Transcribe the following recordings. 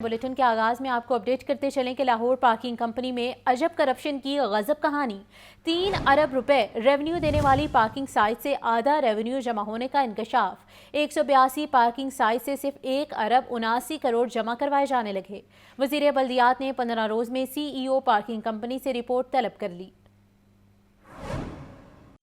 Bulletin के आगाज में आपको अपडेट करते चलें कि लाहौर पार्किंग कंपनी में अजब करप्शन की गजब कहानी। 3 अरब रुपए रेवेन्यू देने वाली पार्किंग साइट से आधा रेवेन्यू जमा होने का इंकशाफ। 182 पार्किंग साइट से सिर्फ 1 अरब 79 करोड़ जमा करवाए जाने लगे। वजीर बल्दियात ने 15 रोज में CEO पार्किंग कंपनी से रिपोर्ट तलब कर ली।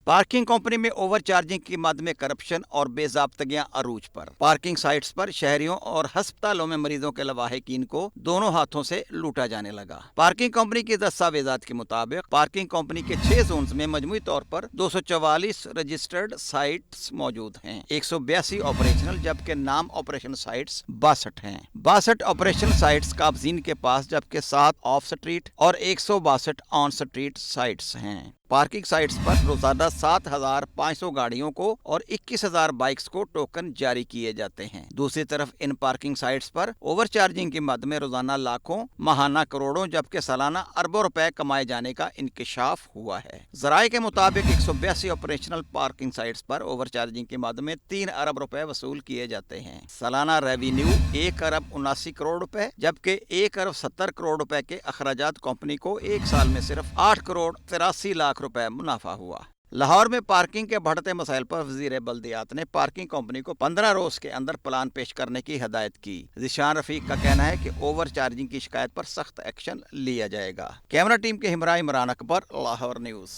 पार्किंग कंपनी में ओवर चार्जिंग की मद में करप्शन और बेजाब्तगियां अरूज पर। पार्किंग साइट्स पर शहरियों और अस्पतालों में मरीजों के लवाहिकीन को दोनों हाथों से लूटा जाने लगा। पार्किंग कंपनी की दस्तावेजात के मुताबिक पार्किंग कंपनी के 6 जोन्स में मजमूई तौर पर 244 रजिस्टर्ड साइट्स मौजूद हैं। 182 ऑपरेशनल जबकि नाम ऑपरेशन साइट्स 62 हैं। 62 ऑपरेशनल साइट्स काबजीन के पास जबकि 7 ऑफ स्ट्रीट और 162 ऑन स्ट्रीट साइट्स हैं। पार्किंग साइट्स पर रोजाना 7,500 गाड़ियों को और 21,000 बाइक्स को टोकन जारी किए जाते हैं। दूसरी तरफ इन पार्किंग साइट्स पर ओवर चार्जिंग की मद में रोजाना लाखों, माहाना करोड़ों जबकि सालाना अरबों रुपए कमाए जाने का इंकशाफ हुआ है। जराये के मुताबिक 182 ऑपरेशनल पार्किंग साइट्स पर ओवर चार्जिंग की मद में 3 अरब रुपए वसूल किए जाते हैं। सालाना रेवेन्यू 1 अरब 79 करोड़ रुपए जबकि 1 अरब 70 करोड़ रुपए के अखराजात कंपनी को एक साल में सिर्फ 8 करोड़ 83 लाख रुपए मुनाफा हुआ। लाहौर में पार्किंग के बढ़ते मसाइल पर वजीर बल्दियात ने पार्किंग कंपनी को 15 रोज के अंदर प्लान पेश करने की हिदायत की। ज़िशान रफीक का कहना है कि ओवर चार्जिंग की शिकायत पर सख्त एक्शन लिया जाएगा। कैमरा टीम के हमरा Imran Akbar, Lahore news.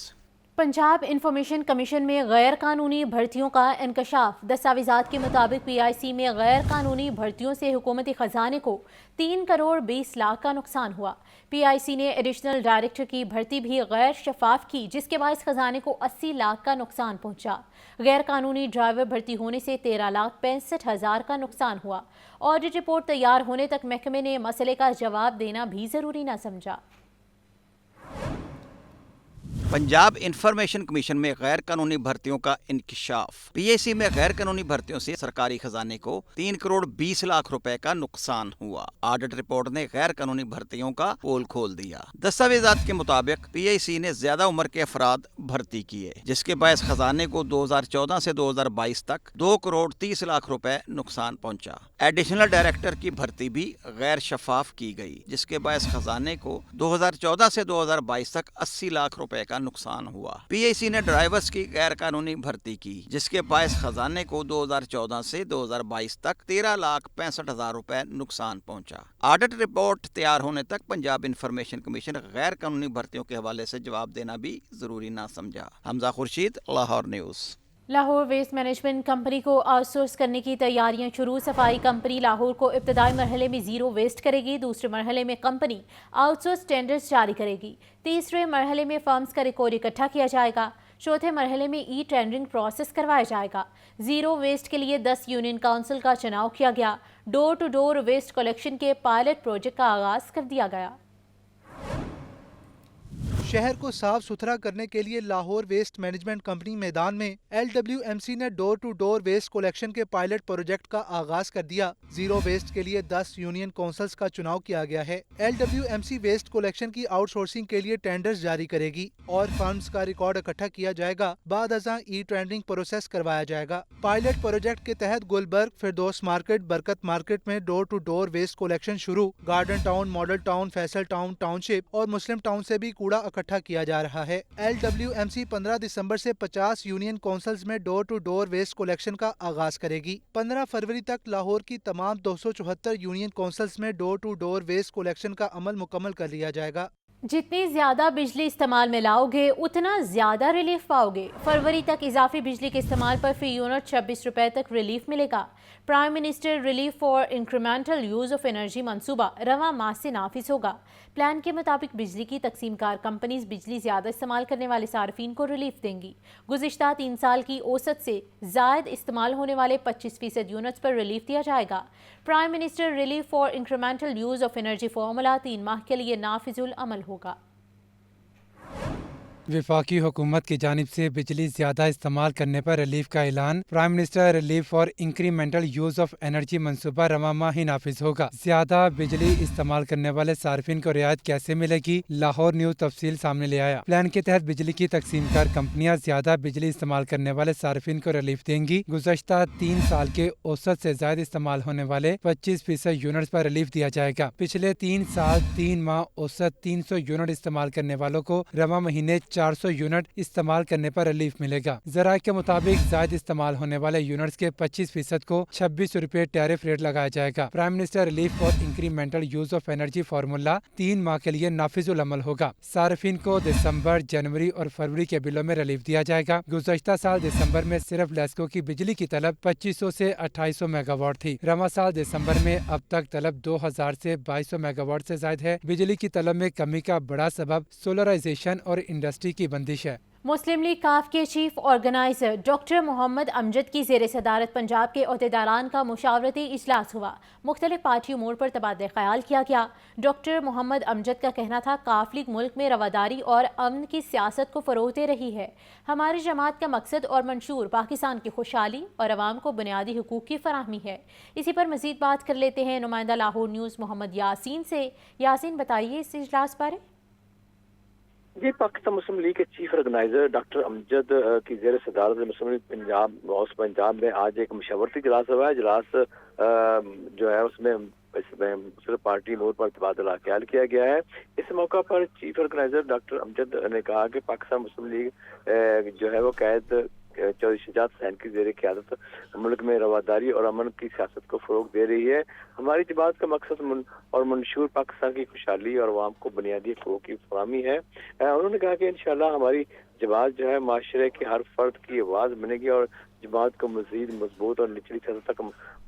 Punjab information commission में गैर कानूनी भर्तियों का इंकशाफ। दस्तावेजात के मुताबिक PIC में गैर कानूनी भर्तियों से हुकूमती खजाने को 3 करोड़ 20 लाख का नुकसान हुआ। PIC ने एडिशनल डायरेक्टर की भर्ती भी गैर शफाफ की जिसके बायस खजाने को 80 लाख का नुकसान पहुंचा। गैर कानूनी ड्राइवर भर्ती होने से 13,65,000 का नुकसान हुआ। ऑडिट रिपोर्ट तैयार होने तक महकमे ने मसले का जवाब देना भी जरूरी न समझा। पंजाब इंफॉर्मेशन कमीशन में गैर कानूनी भर्तियों का इंकशाफ। PIC में गैर कानूनी भर्तियों से सरकारी खजाने को 3 करोड़ 20 लाख रुपए का नुकसान हुआ। ऑडिट रिपोर्ट ने गैर कानूनी भर्तियों का पोल खोल दिया। दस्तावेजात के मुताबिक PIC ने ज्यादा उम्र के अफराद भर्ती किए जिसके बायस खजाने को 2014 से 2022 तक 2 करोड़ 30 लाख रुपए नुकसान पहुंचा। एडिशनल डायरेक्टर की भर्ती भी गैर शफाफ की गई जिसके बायस खजाने को 2014 से 2022 तक 80 लाख रुपए का नुकसान हुआ। PIC ने ड्राइवर्स की गैर कानूनी भर्ती की जिसके बायस खजाने को 2014 से 2022 तक 13,65,000 रुपए नुकसान पहुंचा। ऑडिट रिपोर्ट तैयार होने तक पंजाब इंफॉर्मेशन कमीशन गैर कानूनी भर्तियों के हवाले से जवाब देना भी जरूरी ना समझा। Hamza Khurshid, Lahore news. Lahore waste management company को आउटसोर्स करने की तैयारियां शुरू। सफाई कंपनी लाहौर को इब्तदाई मरहले में ज़ीरो वेस्ट करेगी। दूसरे मरहले में कंपनी आउटसोर्स टेंडर्स जारी करेगी। तीसरे मरहले में फर्म्स का रिकॉर्ड इकट्ठा किया जाएगा। चौथे मरहले में टेंडरिंग प्रोसेस करवाया जाएगा। ज़ीरो वेस्ट के लिए 10 यूनियन काउंसिल का चुनाव किया गया। Door to door waste collection के पायलट प्रोजेक्ट का आगाज़ कर दिया गया। शहर को साफ सुथरा करने के लिए लाहौर वेस्ट मैनेजमेंट कंपनी मैदान में LWMC ने door to door waste collection के पायलट प्रोजेक्ट का आगाज कर दिया। जीरो वेस्ट के लिए 10 यूनियन काउंसिल्स का चुनाव किया गया है। LWMC वेस्ट कलेक्शन की आउटसोर्सिंग के लिए टेंडर्स जारी करेगी और फंड्स का रिकॉर्ड इकट्ठा किया जाएगा। बाद अज़ां टेंडरिंग प्रोसेस करवाया जाएगा। पायलट प्रोजेक्ट के तहत गुलबर्ग, फिरदौस मार्केट, बरकत मार्केट में door to door waste collection शुरू। Garden town, model town, Faisal town township और मुस्लिम टाउन से भी कूड़ा इकट्ठा किया जा रहा है। LWMC 15 दिसंबर से 50 यूनियन काउंसिल्स में door to door waste collection का आगाज करेगी। 15 फरवरी तक लाहौर की तमाम 274 यूनियन काउंसिल्स में door to door waste collection का अमल मुकम्मल कर लिया जाएगा। जितनी ज्यादा बिजली इस्तेमाल में लाओगे उतना ज्यादा रिलीफ पाओगे। फरवरी तक इजाफी बिजली के इस्तेमाल पर फी यूनिट 26 रुपए तक रिलीफ मिलेगा। Prime minister relief for incremental use of energy मंसूबा रवा माह से नाफिज होगा। प्लान के मुताबिक बिजली की तकसीमकार कंपनीज बिजली ज्यादा इस्तेमाल करने वाले सार्फिन को रिलीफ देंगी। गुज़िश्ता 3 साल की औसत से जायद इस्तेमाल होने वाले 25% यूनिट्स पर रिलीफ दिया जाएगा। Prime minister relief for incremental use of energy formula 3 माह के लिए नाफिजुल अमल होगा। वफाकी हुकूमत की जानिब से बिजली ज्यादा इस्तेमाल करने पर रिलीफ का ऐलान। Prime minister relief for incremental use of energy मनसूबा रवा माह ही नाफिज होगा। ज्यादा बिजली इस्तेमाल करने वाले सार्फिन को रियायत कैसे मिलेगी? लाहौर न्यूज तफसील सामने ले आया। प्लान के तहत बिजली की तकसीमकार कंपनियां ज्यादा बिजली इस्तेमाल करने वाले सार्फिन को रिलीफ देंगी। गुज़श्ता 3 साल के औसत से ज्यादा इस्तेमाल होने वाले 25% यूनिट्स पर रिलीफ दिया जाएगा। पिछले 3 साल 3 माह औसत 300 यूनिट इस्तेमाल करने वालों को रवा महीने 400 यूनिट इस्तेमाल करने पर रिलीफ मिलेगा। ज़राए के मुताबिक जायद इस्तेमाल होने वाले यूनिट्स के 25% को 26 रुपए टैरिफ रेट लगाया जाएगा। Prime minister relief for incremental use of energy formula 3 माह के लिए नाफिजुल अमल होगा। सार्फिन को दिसंबर, जनवरी और फरवरी के बिलों में रिलीफ दिया जाएगा। गुज़श्ता साल दिसंबर में सिर्फ लेस्को की बिजली की तलब 2500 से 2800 मेगावाट थी। रवा साल दिसंबर में अब तक तलब 2000 से 2200 मेगावाट से ज्यादा है। बिजली की तलब में कमी का बड़ा सबब सोलराइजेशन और इंडस्ट्री की बंदिश है। मुस्लिम लीग काफ के chief organiser doctor Mohammad Amjad की ज़ेर सदारत पंजाब के अहदेदारान का मुशावरती इजलास हुआ। मुख्तलिफ पार्टी मोड़ पर तबादला ख्याल किया गया। डॉक्टर मोहम्मद अमजद का कहना था, काफ लीग मुल्क में रवादारी और अमन की सियासत को फ़रोग़ दे रही है। हमारी जमात का मकसद और मंशूर पाकिस्तान की खुशहाली और अवाम को बुनियादी हुकूक की फराहमी है। इसी पर मज़ीद बात कर लेते हैं नुमाइंदा लाहौर न्यूज़ मोहम्मद यासीन से। यासीन, बताइए इस इजलास पर। जी, पाकिस्तान मुस्लिम लीग के चीफ ऑर्गेनाइजर डॉक्टर अमजद की ज़ेर सदारत मुस्लिम लीग पंजाब में आज एक मशवरती इजलास हुआ है। इजलास जो है उसमें मुख्तलिफ पार्टी मोड़ पर तबादला ख्याल किया गया है। इस मौका पर चीफ ऑर्गेनाइजर डॉक्टर अमजद ने कहा कि पाकिस्तान मुस्लिम लीग जो है वो कैद चौधरी शुजात हुसैन की ज़ेर क़यादत मुल्क में रवादारी और अमन की सियासत को फ़रोग़ दे रही है। हमारी जमात का मकसद और मंशूर पाकिस्तान की खुशहाली और अवाम को बुनियादी हक़ूक़ की फराहमी है। उन्होंने कहा कि इंशाअल्लाह हमारी जमात जो है माशरे के हर फर्द की आवाज़ बनेगी और जमात को मज़ीद मजबूत और निचली सतह तक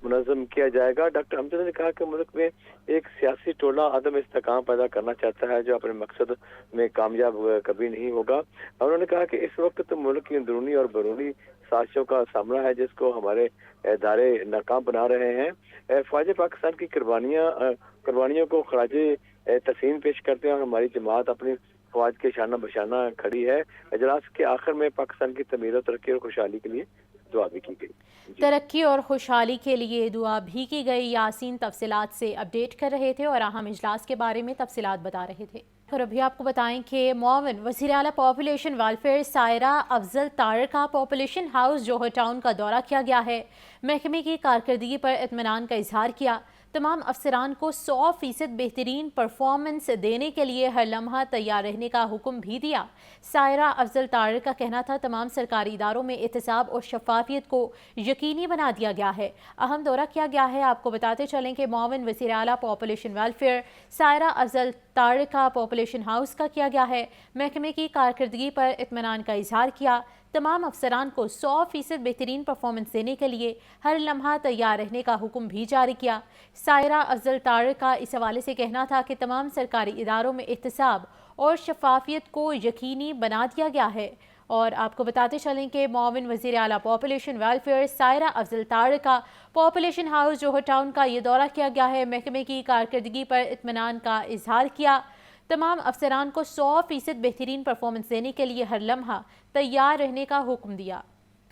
मुनज़्ज़म किया जाएगा। डॉक्टर अमजद ने कहा कि मुल्क में एक सियासी टोला अदम इस्तेकाम पैदा करना चाहता है जो अपने मकसद में कामयाब कभी नहीं होगा। उन्होंने कहा कि इस वक्त मुल्क की अंदरूनी और बैरूनी साजिशों का सामना है जिसको हमारे इदारे नाकाम बना रहे हैं। फ़ौज पाकिस्तान की कुर्बानियों को खराजे तस्लीम पेश करते हैं और हमारी जमात अपनी फ़ौज के शाना बशाना खड़ी है। इजलास के आखिर में पाकिस्तान की तमीर, तरक्की और खुशहाली के लिए दुआ भी की गई। तरक्की और खुशहाली के लिए दुआ भी की गई। यासीन तफसीलात से अपडेट कर रहे थे और अहम इजलास के बारे में तफसीलात बता रहे थे। और अभी आपको बताएं कि मुआविन वज़ीर आला पॉपुलेशन वेलफेयर सायरा अफजल तारिक का पॉपुलेशन हाउस जोहर टाउन का दौरा किया गया है। महकमे की कारकर्दगी पर इत्मीनान का इजहार किया। तमाम अफसरान को 100% बेहतरीन परफॉर्मेंस देने के लिए हर लम्हा तैयार रहने का हुक्म भी दिया। सायरा अफजल तारिक का कहना था, तमाम सरकारी इदारों में एहतसाब और शफाफियत को यकीनी बना दिया गया है। अहम दौरा किया गया है। आपको बताते चलें कि मुआविन वज़ीर आला पॉपुलेशन वेलफेयर सायरा अफजल तारिक का पॉपुलेशन हाउस का किया गया है। महकमे की कारकर्दगी पर इत्मीनान का इजहार किया। तमाम अफसरान को 100% बेहतरीन परफॉर्मेंस देने के लिए हर लम्हा तैयार रहने का हुक्म भी जारी किया। सायरा अफजल तारिक का इस हवाले से कहना था कि तमाम सरकारी इदारों में एहतसाब और शफाफियत को यकीनी बना दिया गया है। और आपको बताते चलें कि मुआविन वज़ीर आला पॉपुलेशन वेलफेयर सायरा अफजल तारिक का पॉपुलेशन हाउस जोहर टाउन का ये दौरा किया गया है। महकमे की कारकर्दगी पर इत्मीनान का इजहार किया। तमाम अफसरान को 100% बेहतरीन परफॉर्मेंस देने के लिए हर लम्हा तैयार रहने का हुक्म दिया।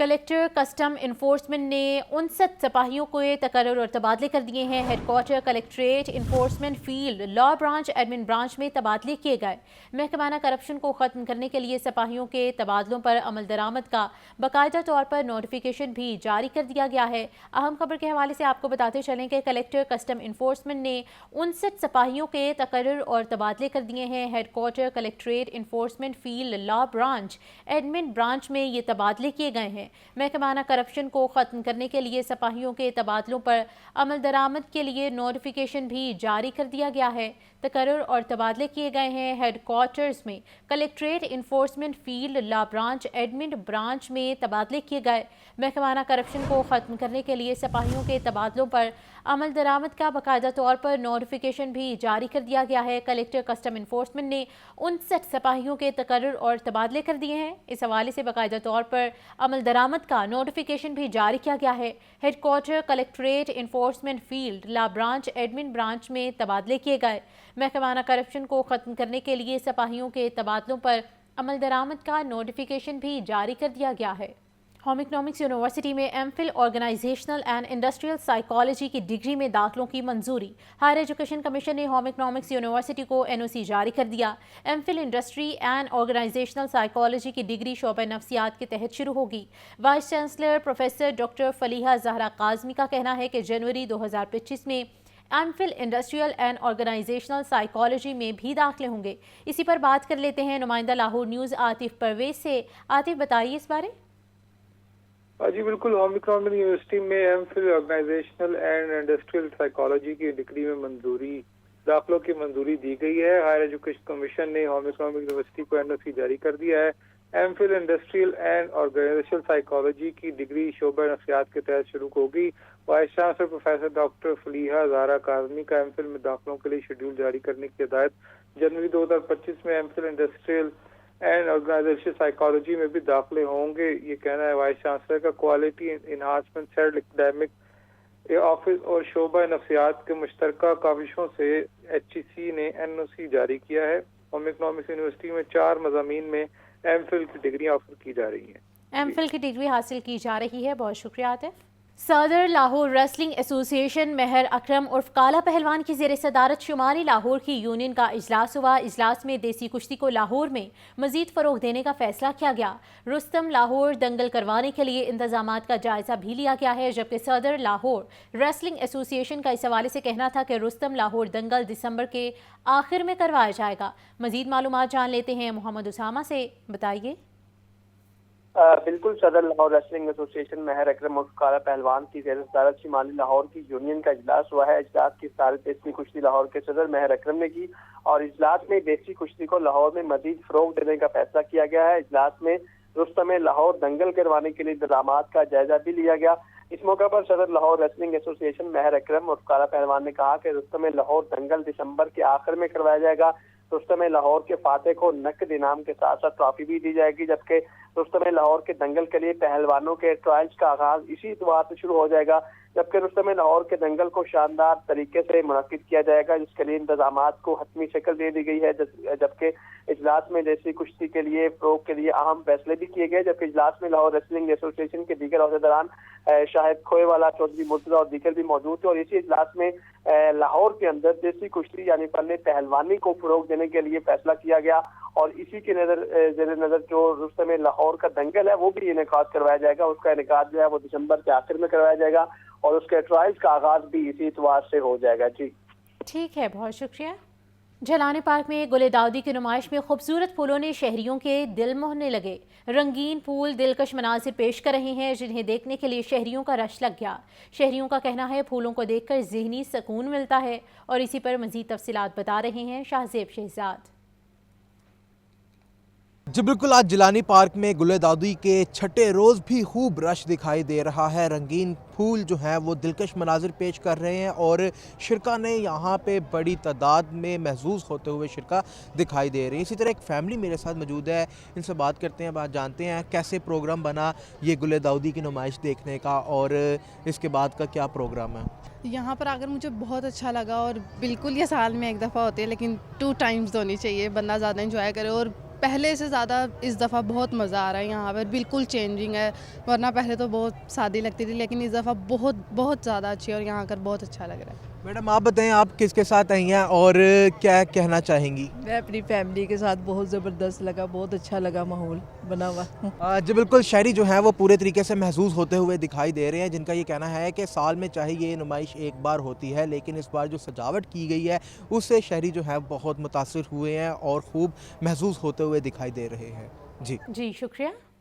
कलेक्टर कस्टम इन्फोर्समेंट ने 59 सिपाहियों को तकर्रुर और तबादले कर दिए हैं। Headquarter collectorate enforcement field law branch admin branch में तबादले किए गए। महकमाना करप्शन को ख़त्म करने के लिए सिपाहियों के तबादलों पर अमल दरामद का बाकायदा तौर पर नोटिफिकेशन भी जारी कर दिया गया है। अहम खबर के हवाले से आपको बताते चलें कि कलेक्टर कस्टम इन्फोर्समेंट ने 59 सिपाहियों के तकर्रुर और तबादले कर दिए हैं। Headquarter collectorate enforcement field law branch admin branch में ये तबादले किए गए हैं। महकमाना करप्शन को ख़त्म करने के लिए सिपाहियों के तबादलों पर अमल दरामद के लिए नोटिफिकेशन भी जारी कर दिया गया है। तकर्रुर और तबादले किए गए हैं। हेडक्वार्टर्स में collectorate enforcement field law branch admin branch में तबादले किए गए। महकमाना करप्शन को ख़त्म करने के लिए सिपाहियों के तबादलों पर अमल दरामद का बाकायदा तौर पर नोटिफिकेशन भी जारी कर दिया गया है। कलेक्टर कस्टम इन्फोर्समेंट ने 59 सिपाहियों के तकर्रुर और तबादले कर दिए हैं। इस हवाले से बाकायदा तौर पर अमल दरामद का नोटिफिकेशन भी जारी किया गया है। Headquarter collectorate enforcement field law branch admin branch में तबादले किए गए। महकमाना करप्शन को ख़त्म करने के लिए सिपाहियों के तबादलों पर अमल दरामद का नोटिफिकेशन भी जारी कर दिया गया है। होम इकनॉमिक्स यूनिवर्सिटी में MPhil organisational and industrial psychology की डिग्री में दाखिलों की मंजूरी। हायर एजुकेशन कमीशन ने होम इकनॉमिक्स यूनिवर्सिटी को एनओसी जारी कर दिया। MPhil industry and organisational psychology की डिग्री शोबा नफ्सियात के तहत शुरू होगी। Vice chancellor professor doctor Faliha Zahra Kazmi का कहना है कि जनवरी 2025 में MPhil industrial and organisational psychology में भी दाखिले होंगे। इसी पर बात कर लेते हैं नुमाइंदा लाहौर न्यूज़ आतिफ परवेज से। आतिफ, बताइए इस बारे। जी बिल्कुल, होम इकनॉमिक यूनिवर्सिटी में MPhil organisational and industrial psychology की डिग्री में दाखिलों की मंजूरी दी गई है। हायर एजुकेशन कमीशन ने होम इकनॉमिक यूनिवर्सिटी को एनओसी जारी कर दिया है। MPhil industrial and organisational psychology की डिग्री शोबा नफ्सियात के तहत शुरू होगी। Vice chancellor professor doctor Faliha Zahra Kazmi का एमफिल में दाखिलों के लिए शेड्यूल जारी करने की हिदायत। जनवरी 2025 में MPhil industrial and organisational psychology में भी दाखिले होंगे, ये कहना है वाइस चांसलर का। Quality enhancement cell academic office और शोबा नफ्सियात के मुश्तरका काविशों से HEC ने एनओसी जारी किया है। होम इकनॉमिक्स यूनिवर्सिटी में 4 मज़ामीन में एमफिल की डिग्री ऑफर की जा रही हैं। एमफिल की डिग्री हासिल की जा रही है। बहुत शुक्रिया आतिफ। सदर लाहौर रेसलिंग एसोसिएशन महर अकरम उर्फ काला पहलवान की ज़ेर सदारत शुमाली लाहौर की यूनियन का इजलास हुआ। इजलास में देसी कुश्ती को लाहौर में मजीद फ़रोग देने का फैसला किया गया। रुस्तम लाहौर दंगल करवाने के लिए इंतजामात का जायज़ा भी लिया गया है, जबकि सदर लाहौर रेसलिंग एसोसिएशन का इस हवाले से कहना था कि रुस्तम लाहौर दंगल दिसंबर के आखिर में करवाया जाएगा। मजीद मालूमात जान लेते हैं मोहम्मद उसामा से। बताइए। बिल्कुल, सदर लाहौर रेसलिंग एसोसिएशन महर अकरम उर्फ काला पहलवान की ज़ेर सदारत शुमाली लाहौर की यूनियन का इजलास हुआ है। इजलास की सदारत देसी कुश्ती लाहौर के सदर महर अकरम ने की और इजलास में देसी कुश्ती को लाहौर में मजीद फरोग देने का फैसला किया गया है। इजलास में रुस्तम लाहौर दंगल करवाने के लिए इंतजामात का जायजा भी लिया गया। इस मौके पर सदर लाहौर रेसलिंग एसोसिएशन महर अकरम उर्फ काला पहलवान ने कहा कि रुस्तम लाहौर दंगल दिसंबर के आखिर में करवाया जाएगा। रुस्तम लाहौर के फातेह को नकद इनाम के साथ साथ ट्रॉफी भी दी जाएगी, जबकि रुस्तम लाहौर के दंगल के लिए पहलवानों के ट्रायल्स का आगाज इसी इतवार से शुरू हो जाएगा, जबकि रुस्तम लाहौर के दंगल को शानदार तरीके से मुनक्किद किया जाएगा, जिसके लिए इंतजामात को हतमी शक्ल दे दी गई है। जबकि इजलास में देसी कुश्ती के लिए फरोग के लिए अहम फैसले भी किए गए, जबकि इजलास में लाहौर रेसलिंग एसोसिएशन के दीगर अहदेदारान शाहिद खोएवाला, चौधरी मुर्तजा और दीगर भी मौजूद थे। और इसी इजलास में लाहौर के अंदर देसी कुश्ती यानी फन पहलवानी को फरोग देने के लिए फैसला किया गया और इसी के ज़ेर नज़र जो रुस्तम लाहौर का दंगल है वो भी इनेकाद करवाया जाएगा। उसका इनेकाद जो है वो दिसंबर के आखिर में करवाया जाएगा और उसके ट्रायल्स का आगाज भी इसी इतवार से हो जाएगा। जी ठीक है, बहुत शुक्रिया। जलाने पार्क में गुले दाऊदी की नुमाइश में खूबसूरत फूलों ने शहरियों के दिल मोहने लगे। रंगीन फूल दिलकश मनाजिर पेश कर रहे हैं, जिन्हें देखने के लिए शहरियों का रश लग गया। शहरियों का कहना है फूलों को देखकर ज़हनी सुकून मिलता है और इसी पर मज़ीद तफसीलात बता रहे हैं शाहजेब शहजाद। जी बिल्कुल, आज जिलानी पार्क में गुले दाऊदी के छठे रोज़ भी खूब रश दिखाई दे रहा है। रंगीन फूल जो हैं वो दिलकश मनाजिर पेश कर रहे हैं और शिरका ने यहाँ पे बड़ी तादाद में महसूस होते हुए शिरका दिखाई दे रही है। इसी तरह एक फैमिली मेरे साथ मौजूद है, इनसे बात करते हैं, बात जानते हैं कैसे प्रोग्राम बना ये गुले दाऊदी की नुमाइश देखने का और इसके बाद का क्या प्रोग्राम है। यहाँ पर आकर मुझे बहुत अच्छा लगा और बिल्कुल ये साल में एक दफ़ा होती है, लेकिन 2 टाइम्स होनी चाहिए, बंदा ज़्यादा इंजॉय करे। और पहले से ज़्यादा इस दफ़ा बहुत मज़ा आ रहा है यहाँ पर, बिल्कुल चेंजिंग है। वरना पहले तो बहुत सादी लगती थी, लेकिन इस दफ़ा बहुत बहुत ज़्यादा अच्छी है और यहाँ आकर बहुत अच्छा लग रहा है। मैडम आप बताएं, आप किसके साथ आई हैं और क्या कहना चाहेंगी। मैं अपनी फैमिली के साथ, बहुत ज़बरदस्त लगा, बहुत अच्छा लगा माहौल बना हुआ। जी बिल्कुल, शहरी जो है वो पूरे तरीके से महसूस होते हुए दिखाई दे रहे हैं, जिनका ये कहना है कि साल में चाहे ये नुमाइश एक बार होती है, लेकिन इस बार जो सजावट की गई है उससे शहरी जो है बहुत मुतासिर हुए हैं और खूब महसूस होते हुए दिखाई दे रहे हैं। जी शुक्रिया।